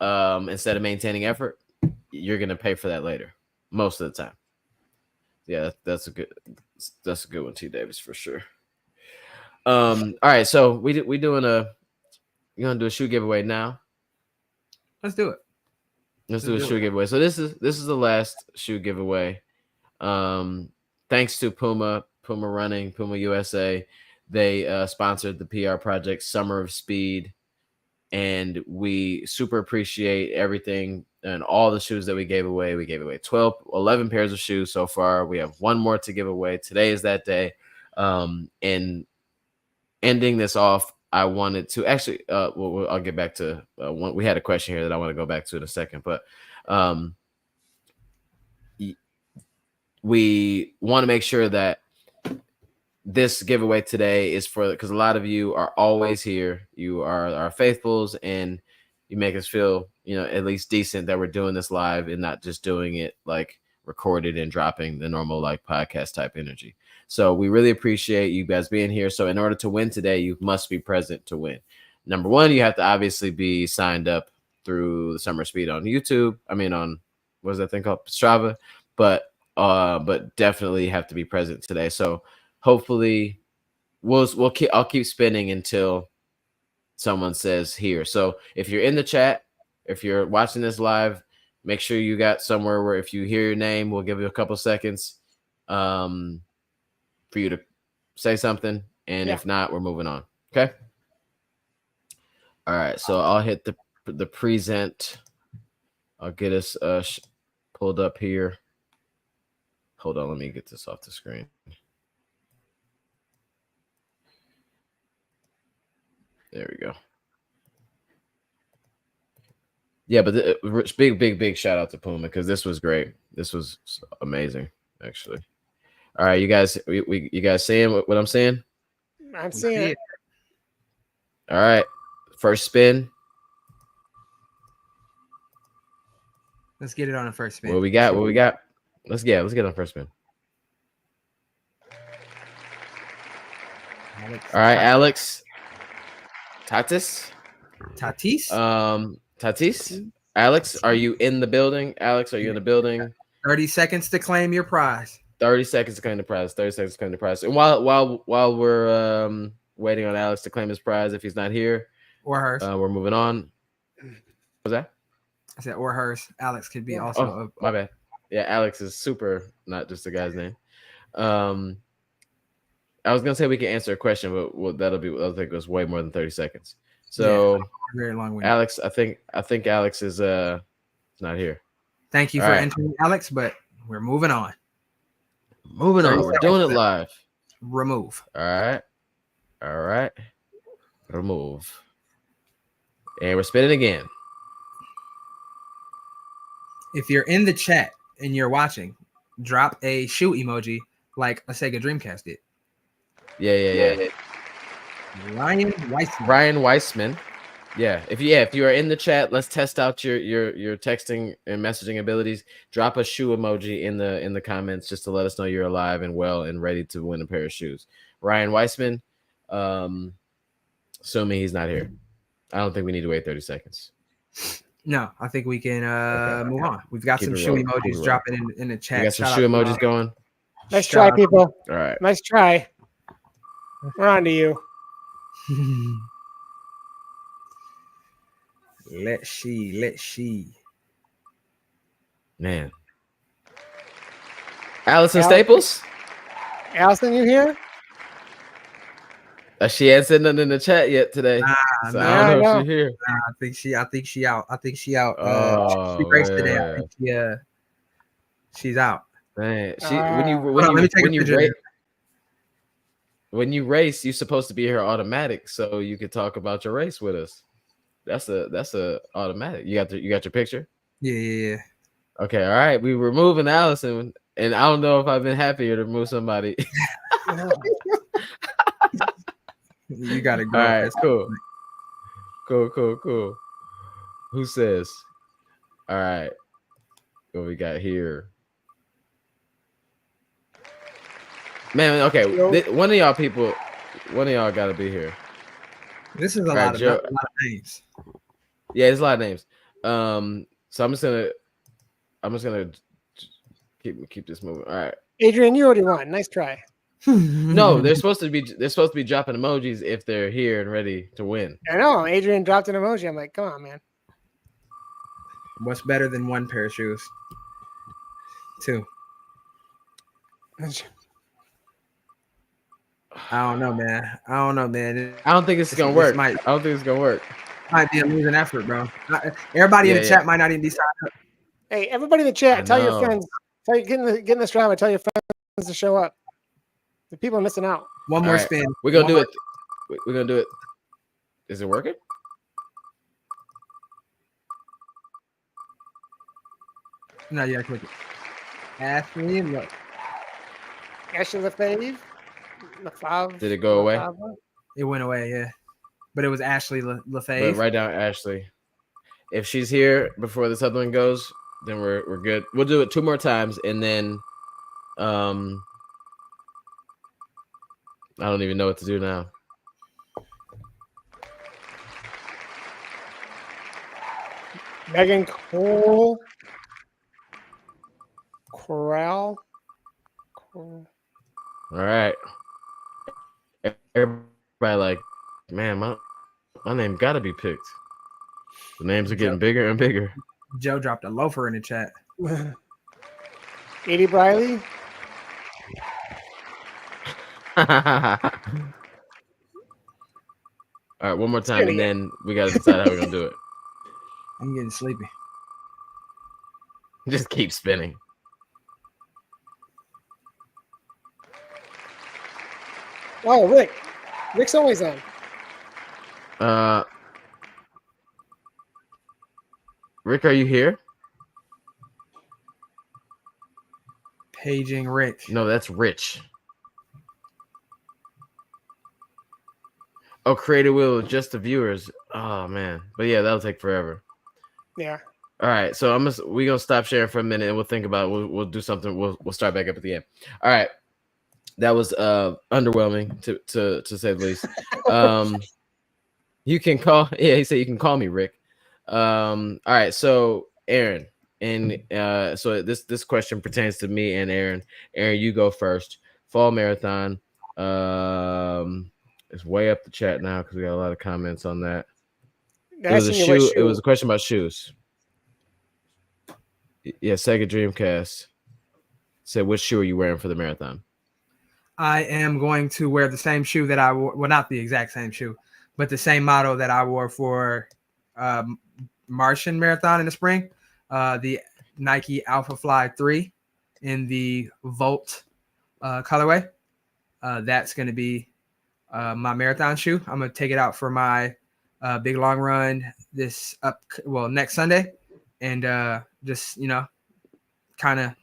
instead of maintaining effort, you're gonna pay for that later most of the time. Yeah, that's a good one, T Davis, for sure. All right, so you're gonna do a shoe giveaway now.
Let's do it.
Let's do a shoe giveaway. So this is the last shoe giveaway. Thanks to Puma Running, Puma USA. They sponsored the PR project Summer of Speed, and we super appreciate everything and all the shoes that we gave away. We gave away 11 pairs of shoes so far. We have one more to give away. Today is that day. And ending this off, I wanted to actually, I'll get back to one. We had a question here that I want to go back to in a second, but we want to make sure that this giveaway today is because a lot of you are always here. You are our faithfuls, and you make us feel, at least decent that we're doing this live and not just doing it like recorded and dropping the normal like podcast type energy. So we really appreciate you guys being here. So in order to win today, you must be present to win. Number one, you have to obviously be signed up through the Summer Speed on YouTube. I mean, on what's that thing called? Strava. But definitely have to be present today. So hopefully I'll keep spinning until someone says here. So if you're in the chat, if you're watching this live, make sure you got somewhere where if you hear your name, we'll give you a couple seconds for you to say something. And if not, we're moving on. Okay. All right. So I'll hit the present. I'll get us pulled up here. Hold on. Let me get this off the screen. There we go. Yeah, but big shout out to Puma because this was great. This was amazing, actually. All right, you guys, you guys seeing what I'm saying?
I'm seeing it.
All right, first spin.
Let's get it on the first spin.
What we got? Let's get on first spin. All right, Alex. Tatis. Tatis. Alex, are you in the building? Alex, are you in the building?
30 seconds to claim your prize.
30 seconds to claim the prize. 30 seconds to claim the prize. And while we're waiting on Alex to claim his prize, if he's not here,
or hers,
we're moving on. What's that?
I said or hers. Alex could be also.
My bad. Yeah, Alex is super, not just the guy's name. I was gonna say we can answer a question, but I think it was way more than 30 seconds. So
very long.
Alex, I think Alex is not here.
Thank you for entering, Alex, but we're moving on.
Moving on. We're doing it live.
Remove.
All right. Remove. And we're spinning again.
If you're in the chat and you're watching, drop a shoe emoji like a Sega Dreamcast did.
Yeah. Ryan Weissman. Yeah. If you are in the chat, let's test out your texting and messaging abilities. Drop a shoe emoji in the comments just to let us know you're alive and well and ready to win a pair of shoes. Ryan Weissman. Assuming he's not here. I don't think we need to wait 30 seconds.
No, I think we can move on. We've got some shoe emojis dropping in the chat.
We got some shoe emojis going.
Nice try, people.
All right.
Nice try. We're on to you.
Let's see.
Man. Allison Staples?
Allison, you here?
She ain't said nothing in the chat yet today. So I don't know if she's here.
I think she out. She raced today. I think she's out.
Man, when you race, you're supposed to be here automatic, so you could talk about your race with us. That's a automatic. You got your picture?
Yeah.
Okay, all right. We were moving Allison, and I don't know if I've been happier to move somebody.
You gotta go.
All right, cool. Who says? All right. What we got here? Man, okay. One of y'all gotta be here.
This is a lot of names.
Yeah, it's a lot of names. So I'm just gonna keep this moving. All right.
Adrian, you already won. Nice try.
No, they're supposed to be dropping emojis if they're here and ready to win.
I know. Adrian dropped an emoji. I'm like, come on, man.
What's better than one pair of shoes? Two. I don't know, man. I don't think it's gonna work. I don't think it's gonna work. Might be a losing effort, bro. Everybody in the chat might not even be signed up.
Hey, everybody in the chat, tell your friends. Get in this drama. Tell your friends to show up. The people are missing out.
One more spin.
We're gonna do it. We're gonna do it. Is it working?
No, you gotta click it. Ashley, look.
Ashley Lefebvre.
Did it go away?
It went away, yeah. But it was Ashley Lefebvre.
Write down Ashley. if she's here before this other one goes, then we're good. We'll do it 2 more times, and then I don't even know what to do now.
Megan Corral.
All right. Everybody like, man, my name got to be picked. The names are getting bigger and bigger.
Joe dropped a loafer in the chat.
Katie Briley.
All right, one more time, and then we got to decide how we're going to do it.
I'm getting sleepy.
Just keep spinning.
Oh, Rick. Rick's always on.
Rick, are you here?
Paging Rick.
No, that's Rich. Oh, Creative Wheel, just the viewers. Oh man, but yeah, that'll take forever.
Yeah.
All right, so we're gonna stop sharing for a minute and we'll think about it. We'll do something. We'll start back up at the end. All right, that was underwhelming to say the least. You can call. Yeah, he said you can call me Rick. All right, so Aaron, and so this question pertains to me and Aaron. Aaron, you go first. Fall marathon. It's way up the chat now because we got a lot of comments on that. It was a shoe. It was a question about shoes. Yeah, Sega Dreamcast said, "Which shoe are you wearing for the marathon?"
I am going to wear the same shoe that I wore. Well, not the exact same shoe, but the same model that I wore for Martian Marathon in the spring. The Nike Alpha Fly 3 in the Volt colorway. That's going to be my marathon shoe. I'm going to take it out for my big long run next Sunday. And just, kind of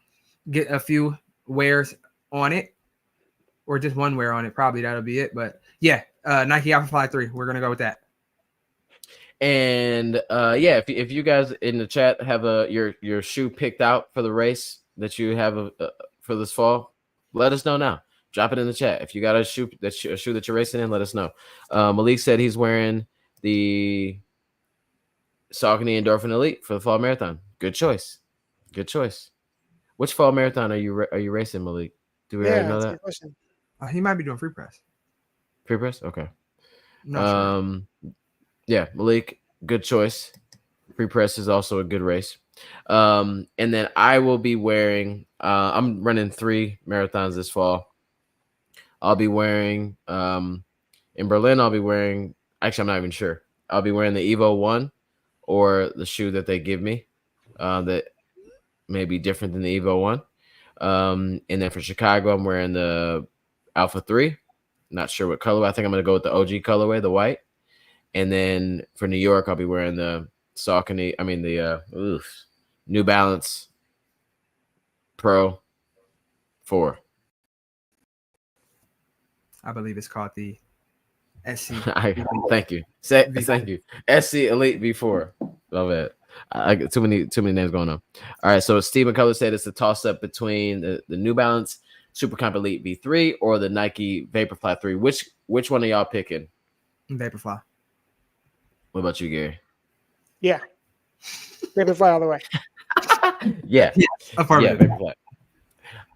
get a few wears on it, or just one wear on it. Probably that'll be it. But yeah, Nike Alpha Fly 3. We're going to go with that.
And yeah, if you guys in the chat have your shoe picked out for the race that you have for this fall, let us know now. Drop it in the chat. If you got a shoe that you're racing in, let us know. Malik said he's wearing the Saucony Endorphin Elite for the fall marathon. Good choice. Good choice. Which fall marathon are you racing, Malik? Do we already know that?
He might be doing free press.
Free press? Okay.
Not sure.
Yeah, Malik, good choice. Free press is also a good race. And then I will be wearing. I'm running 3 marathons this fall. I'll be wearing in Berlin. I'll be wearing. Actually, I'm not even sure. I'll be wearing the Evo 1 or the shoe that they give me that may be different than the Evo 1. And then for Chicago, I'm wearing the Alpha 3. Not sure what color. I think I'm going to go with the OG colorway, the white. And then for New York, I'll be wearing the Saucony. I mean the New Balance Pro 4.
I believe it's called the SC.
Thank you. Thank you. SC Elite V4. Love it. I get too many names going on. All right. So Steve McCullough said it's a toss up between the New Balance Supercomp Elite V3 or the Nike Vaporfly 3. Which one are y'all picking?
Vaporfly.
What about you, Gary?
Yeah. Vaporfly all the way.
Yeah. Vaporfly.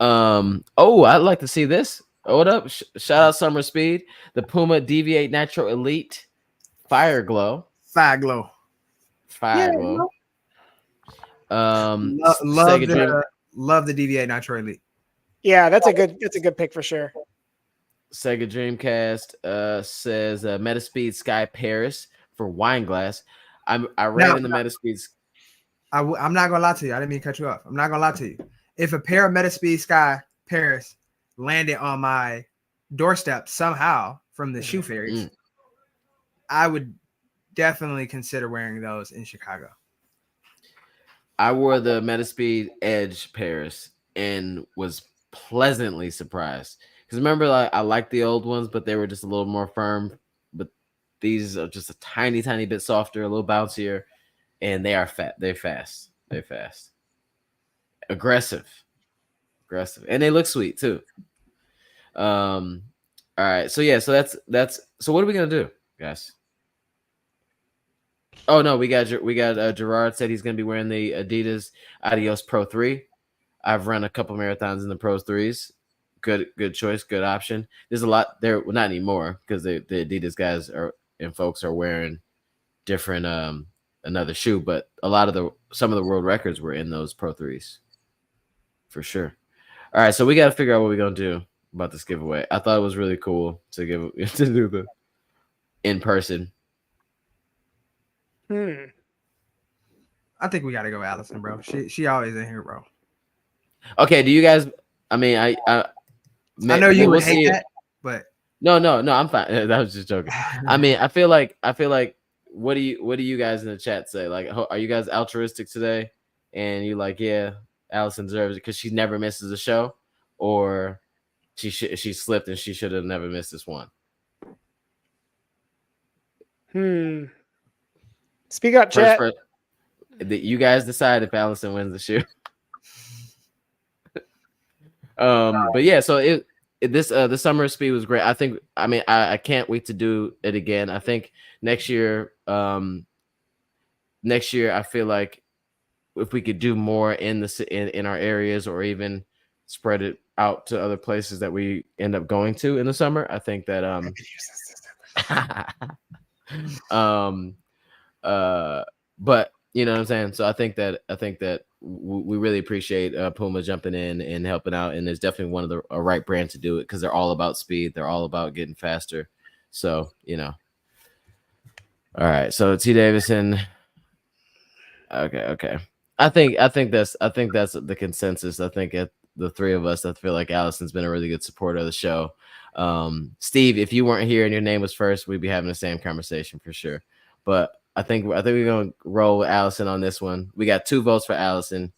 I'd like to see this. Hold up. Shout out Summer Speed. The Puma Deviate Nitro Elite Fire Glow.
Fire Glow. Love the Deviate Nitro Elite.
Yeah, that's a good pick for sure.
Sega Dreamcast says Metaspeed Sky Paris for Wine Glass. I ran in the Metaspeeds.
I'm not gonna lie to you. I didn't mean to cut you off. I'm not gonna lie to you. If a pair of Metaspeed Sky Paris landed on my doorstep somehow from the Shoe Fairies, I would definitely consider wearing those in Chicago.
I wore the Metaspeed Edge Paris and was pleasantly surprised. Because remember, I liked the old ones, but they were just a little more firm. But these are just a tiny, tiny bit softer, a little bouncier. and they are fat. They're fast. They're fast, aggressive, and they look sweet too. All right. So yeah. So that's. So what are we gonna do, guys? Oh no, we got Gerard said he's gonna be wearing the Adidas Adios Pro 3. I've run a couple marathons in the Pro 3s. Good choice, good option. There's a lot there, well, not anymore because the Adidas guys and folks are wearing different another shoe, but some of the world records were in those Pro 3s for sure. All right, so we got to figure out what we're gonna do about this giveaway. I thought it was really cool to do the in person.
I think we got to go Allison, bro. She always in here, bro.
Okay, do you guys? I mean, I
know you would hate that, but
no, I'm fine. That was just joking. I mean, I feel like what do you guys in the chat say? Like, are you guys altruistic today? And you like, yeah, Allison deserves it because she never misses a show, or she slipped and she should have never missed this one.
Speak up, chat.
You guys decide if Allison wins the shoe. But yeah, so the summer speed was great. I can't wait to do it again. I think next year I feel like if we could do more in our areas or even spread it out to other places that we end up going to in the summer, I think that but you know what I'm saying? So I think that we really appreciate Puma jumping in and helping out, and it's definitely a right brand to do it because they're all about speed. They're all about getting faster. So, you know. All right. So T. Davison. Okay. I think that's the consensus. I think the three of us, I feel like Allison's been a really good supporter of the show. Steve, if you weren't here and your name was first, we'd be having the same conversation for sure. But I think we're gonna roll with Allison on this one. We got 2 votes for Allison.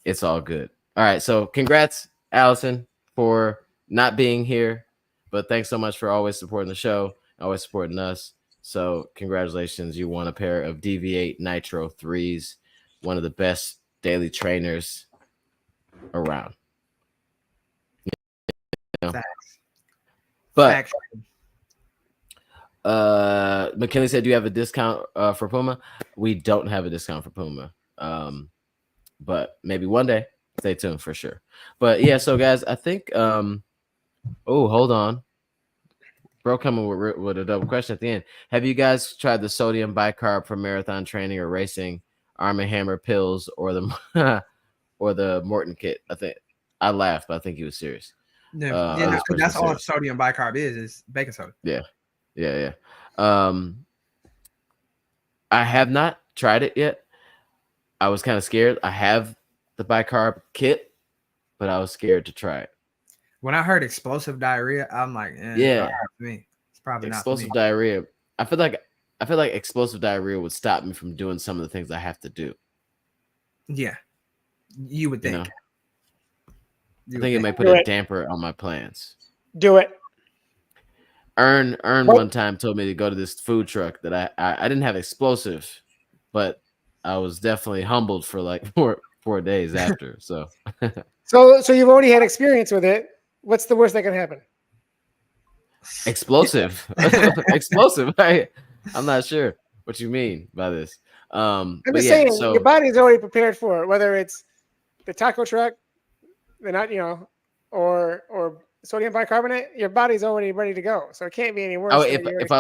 It's all good. All right, so congrats, Allison, for not being here, but thanks so much for always supporting the show, always supporting us. So congratulations, you won a pair of Deviate Nitro 3s, one of the best daily trainers around. You know? But McKinley said, do you have a discount for Puma? We don't have a discount for Puma. But maybe one day. Stay tuned for sure. But yeah, so guys, I think hold on. Bro coming with a double question at the end. Have you guys tried the sodium bicarb for marathon training or racing, Arm & Hammer pills, or the or the Morton kit? I think I laughed, but I think he was serious.
Yeah, that's all sodium bicarb is baking soda.
Yeah. I have not tried it yet. I was kind of scared. I have the bicarb kit, but I was scared to try it.
When I heard explosive diarrhea, I'm like,
yeah,
it's probably not
explosive diarrhea. I feel like explosive diarrhea would stop me from doing some of the things I have to do. Yeah,
you would think.
You know? I think it may put a damper on my plans.
Do it.
Ern one time told me to go to this food truck that I didn't have explosive, but I was definitely humbled for like four days after. So
so you've already had experience with it. What's the worst that can happen?
Explosive. Explosive. I'm not sure what you mean by this.
I'm just saying your body is already prepared for it, whether it's the taco truck, or sodium bicarbonate. Your body's already ready to go, so it can't be any worse.
Oh, if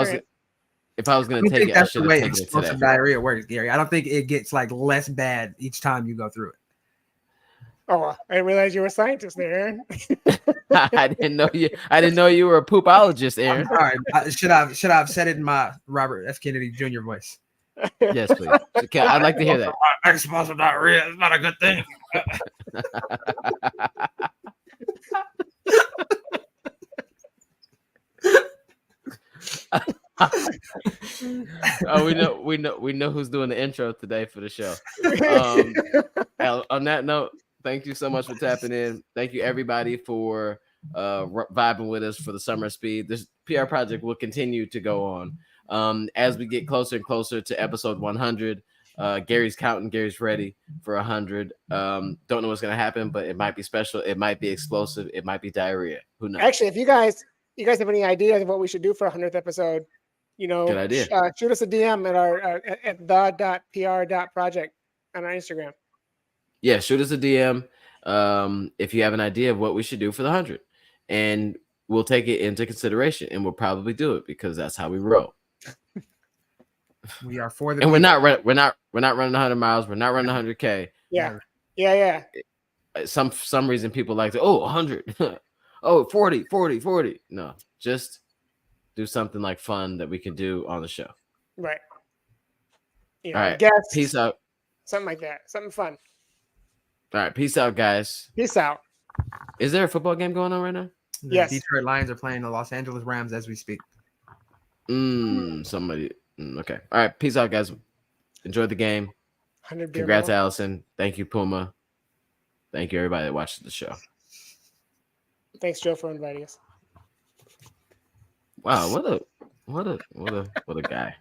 I was going to take it, I should have taken it today.
Diarrhea works, Gary. I don't think it gets like less bad each time you go through it.
Oh, I didn't realize you were a scientist there, Aaron.
I didn't know you were a poopologist, Aaron.
All right. Should I have said it in my Robert F. Kennedy Jr. voice?
Yes, please. Okay, I'd like to hear that.
Explosive diarrhea is not a good thing.
Oh, we know who's doing the intro today for the show. On that note, thank you so much for tapping in. Thank you everybody for vibing with us for the summer speed. This PR project will continue to go on. As we get closer and closer to episode 100, Gary's counting, Gary's ready for 100. Don't know what's gonna happen, but it might be special, it might be explosive, it might be diarrhea. Who knows?
Actually, if you guys have any ideas of what we should do for 100th episode,
Good idea.
Shoot us a DM at our at the.pr.project on our Instagram.
Yeah, shoot us a DM if you have an idea of what we should do for the 100, and we'll take it into consideration, and we'll probably do it because that's how we roll.
We are for the
And we're
people.
not running 100 miles. We're not running 100K.
Yeah.
Some reason people like to 100, 40. No, just do something like fun that we can do on the show.
Right.
All right.
Guests,
Peace out.
something like that. Something fun.
All right. Peace out, guys.
Peace out.
Is there a football game going on right now?
The
Yes.
Detroit Lions are playing the Los Angeles Rams as we speak.
Somebody. Okay. All right. Peace out, guys. Enjoy the game.
100 beer
Congrats,
bottle.
Allison. Thank you, Puma. Thank you, everybody that watched the show.
Thanks, Joe, for inviting us.
Wow, what a guy.